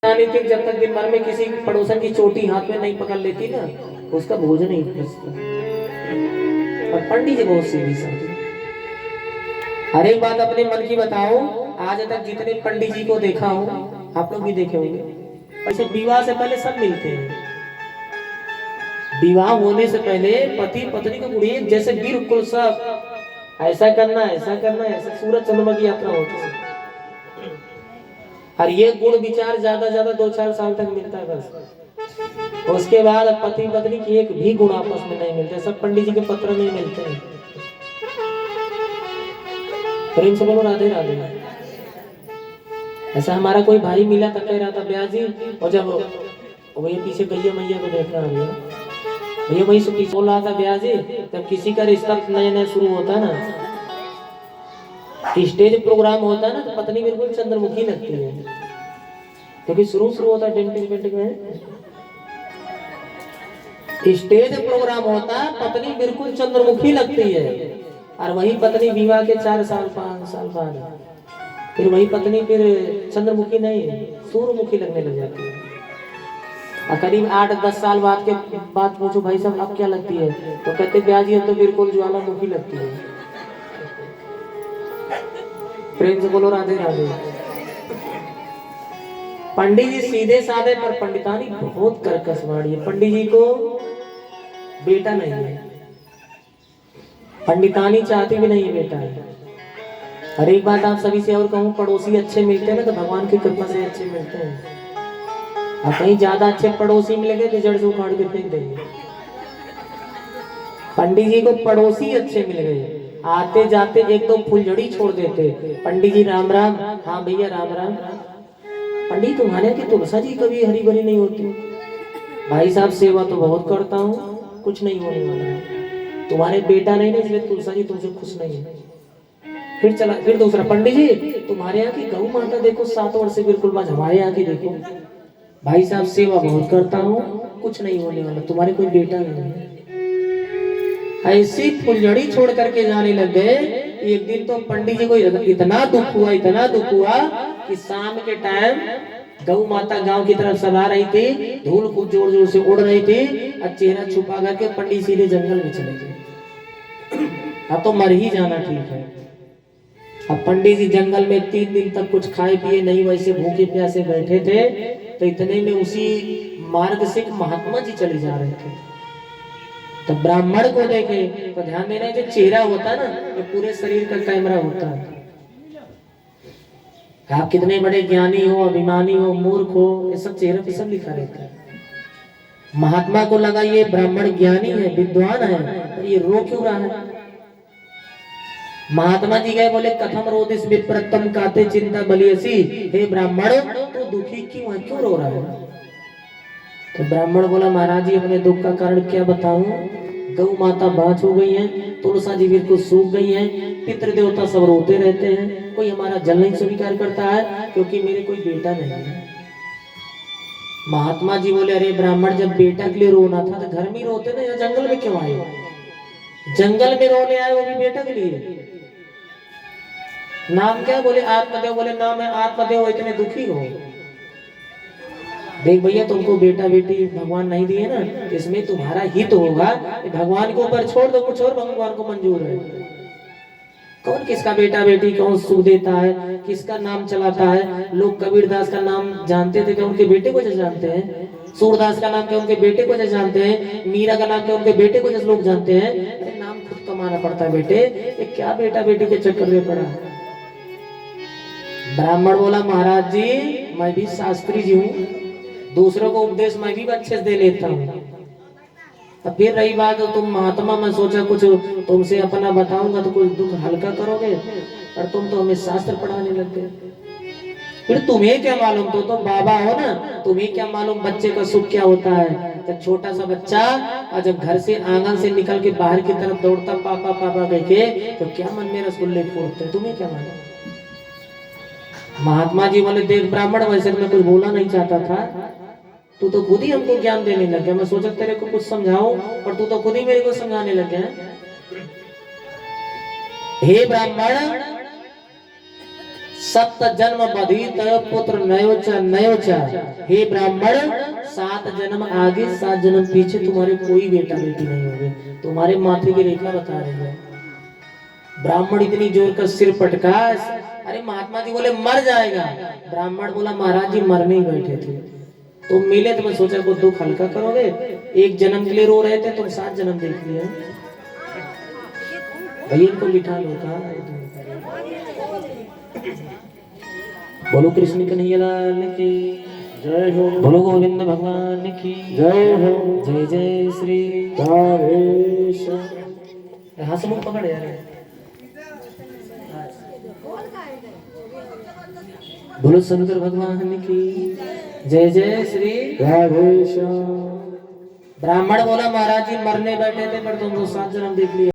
नहीं थी, जब तक दिन भर में किसी पड़ोसन की चोटी हाथ में नहीं पकड़ लेती ना, उसका भोजन नहीं पचता। और पंडित जी बहुत सीधी साधी। हर एक बात अपने मन की बताओ। आज तक जितने पंडित जी को देखा हूँ, आप लोग भी देखे होंगे, वैसे विवाह से पहले सब मिलते हैं। विवाह होने से पहले पति पत्नी को बुढ़िए जैसे बिल्कुल सब ऐसा करना ऐसा करना, ऐसा सूरज चंद्रमा की यात्रा होती है। और ये गुण विचार ज्यादा ज्यादा 2-4 साल तक मिलता है बस। उसके बाद पति पत्नी की एक भी गुण आपस में नहीं मिलते, सब पंडित जी के पत्र में मिलते हैं। प्रेम से बोलो राधे राधे। ऐसा हमारा कोई भाई मिला था, कह रहा था ब्याह जी, और जब वही पीछे गैया मैया को देख रहा है भैया, वही से पीछे बोल रहा था ब्याह जी, जब किसी का रिश्ता नया नया शुरू होता ना, स्टेज प्रोग्राम होता है ना, तो पत्नी बिल्कुल चंद्रमुखी लगती है, क्योंकि शुरू होता है डेंटिंग पेंटिंग में। स्टेज प्रोग्राम होता है, पत्नी बिल्कुल चंद्रमुखी लगती है, और वही पत्नी विवाह के 4 साल 5 साल बाद फिर वही पत्नी फिर चंद्रमुखी नहीं सूर्यमुखी लगने लग जाती है। और करीब 8-10 साल बाद के बाद पूछो भाई साहब अब क्या लगती है, तो कहते ब्याह जी तो बिल्कुल ज्वालामुखी लगती है। प्रेम से बोलो राधे राधे। पंडित जी सीधे साधे, पर पंडितानी बहुत कर्कशवाड़ी है। पंडित जी को बेटा नहीं है, पंडितानी चाहती भी नहीं है बेटा है। हर एक बात आप सभी से और कहूँ, पड़ोसी अच्छे मिलते हैं ना तो भगवान की कृपा से अच्छे मिलते हैं, और कहीं ज्यादा अच्छे पड़ोसी मिलेंगे तो जड़ से उखाड़ के फेंक देंगे। पंडित जी को पड़ोसी अच्छे मिल गए, आते जाते एक दो फुलझड़ी छोड़ देते। पंडित जी राम राम। हाँ भैया राम राम। पंडित तुम्हारे की तुलसा जी कभी हरी भरी नहीं होती? भाई साहब सेवा तो बहुत करता हूँ, कुछ नहीं होने वाला है। तुम्हारे बेटा नहीं ना, इसलिए तुलसा जी तुमसे खुश नहीं है। फिर दूसरा, पंडित जी तुम्हारे यहाँ की गौ माता देखो 7 वर्ष से बिल्कुल बस, हमारे यहाँ की देखो। भाई साहब सेवा बहुत करता हूँ, कुछ नहीं होने वाला, तुम्हारे कोई बेटा नहीं है। ऐसी फुलझड़ी छोड़ करके जाने लग गए। एक दिन तो पंडित जी को इतना दुख हुआ कि शाम के टाइम गौ माता गांव की तरफ सभा रही थी, धूल खूब जोर जोर से उड़ रही थी, और चेहरा छुपा करके पंडित सीधे जंगल में चले गए। अब तो मर ही जाना ठीक है। अब पंडित जी जंगल में 3 दिन तक कुछ खाए पिए नहीं, वैसे भूखे प्यासे बैठे थे। तो इतने में उसी मार्ग से महात्मा जी चले जा रहे थे, तो ब्राह्मण को देखे। तो ध्यान देना, जो चेहरा होता है ना, ये पूरे शरीर का कैमरा होता है। आप कितने बड़े ज्ञानी हो, अभिमानी हो, मूर्ख हो, ये सब चेहरे पे सब लिखा रहता है। महात्मा को लगा ये ब्राह्मण ज्ञानी है, विद्वान है, तो ये रो क्यों रहा है? महात्मा जी गए, बोले कथम रोदिस विप्रतम काते चिंता बलियसी। हे ब्राह्मण तो दुखी क्यों है, क्यों रो रहा है? तो ब्राह्मण बोला महाराज जी अपने दुख का कारण क्या बताऊं? गौ माता बाँझ हो गई है, तुलसा जी बिल्कुल सूख गई है, पितृ देवता सब रोते रहते हैं, कोई हमारा जल नहीं स्वीकार करता है, क्योंकि मेरे कोई बेटा नहीं है। महात्मा जी बोले अरे ब्राह्मण, जब बेटा के लिए रोना था तो घर में रोते ना, या जंगल में क्यों आए? जंगल में रोने आए, वो भी बेटा के लिए। नाम क्या? बोले आत्मदेव। बोले नाम है आत्मदेव, इतने दुखी हो? देख भैया, तुमको बेटा बेटी भगवान नहीं दिए ना, इसमें तुम्हारा हित होगा, भगवान को ऊपर छोड़ दो, कुछ और भगवान को मंजूर है। कौन किसका बेटा बेटी कौन सुख देता है, किसका नाम चलाता है? लोग कबीरदास का नाम जानते थे क्या उनके बेटे को जैसे जानते हैं? सूरदास का नाम क्या उनके बेटे को जैसे जानते हैं? मीरा का नाम क्या उनके बेटे को जैसे लोग जानते हैं? अरे नाम खुद कमाना पड़ता है बेटे, ये क्या बेटा बेटी के चक्कर में पड़ा? ब्राह्मण बोला महाराज जी मैं भी शास्त्री जी हूँ, दूसरों को उपदेश मैं भी अच्छे से दे लेता हूँ। तो फिर रही बात तुम महात्मा, मैं सोचा कुछ तुमसे अपना बताऊंगा तो कुछ दुख हल्का करोगे, और तुम तो हमें शास्त्र पढ़ाने लग गए। फिर तुम्हें क्या मालूम, तो तुम बाबा हो ना, तुम्हें क्या मालूम बच्चे का सुख क्या होता है? जब छोटा सा बच्चा और जब घर से आंगन से निकल के बाहर की तरफ दौड़ता पापा पापा कह के, तो क्या मन में रसगुल्ले फूटते, तुम्हें क्या मालूम? महात्मा जी बोले देख ब्राह्मण, वैसे मैं कुछ बोला नहीं चाहता था, तू तो खुद ही हमको ज्ञान देने लग गया। मैं सोचा तेरे को कुछ समझाऊं, पर तू तो खुद ही मेरे को समझाने लग गया। हे ब्राह्मण, सप्त जन्म बधित पुत्र नयोच। हे ब्राह्मण, 7 जन्म आगे 7 जन्म पीछे तुम्हारे कोई बेटा बेटी नहीं होंगे। तुम्हारे माथे की रेखा बता रही है। ब्राह्मण इतनी जोर का सिर पटका। अरे महात्मा जी बोले मर जाएगा। ब्राह्मण बोला महाराज जी मरने ही बैठे थे, तुम मिले तो मैं सोचा को दुख हल्का करोगे। 1 जन्म के लिए रो रहे थे, तुम 7 जन्म देख लिए। भैया इनको बिठा लो। बोलो कृष्ण कन्हैया लाल की जय हो। बोलो गोविंद भगवान की जय हो। जय जय श्री राधेश। यहाँ से मुख पकड़ यार। बोलो शंकर भगवान की जय जय श्री राधेश। ब्राह्मण बोला महाराज जी मरने बैठे थे पर तुम 7 जन्म देख लिए।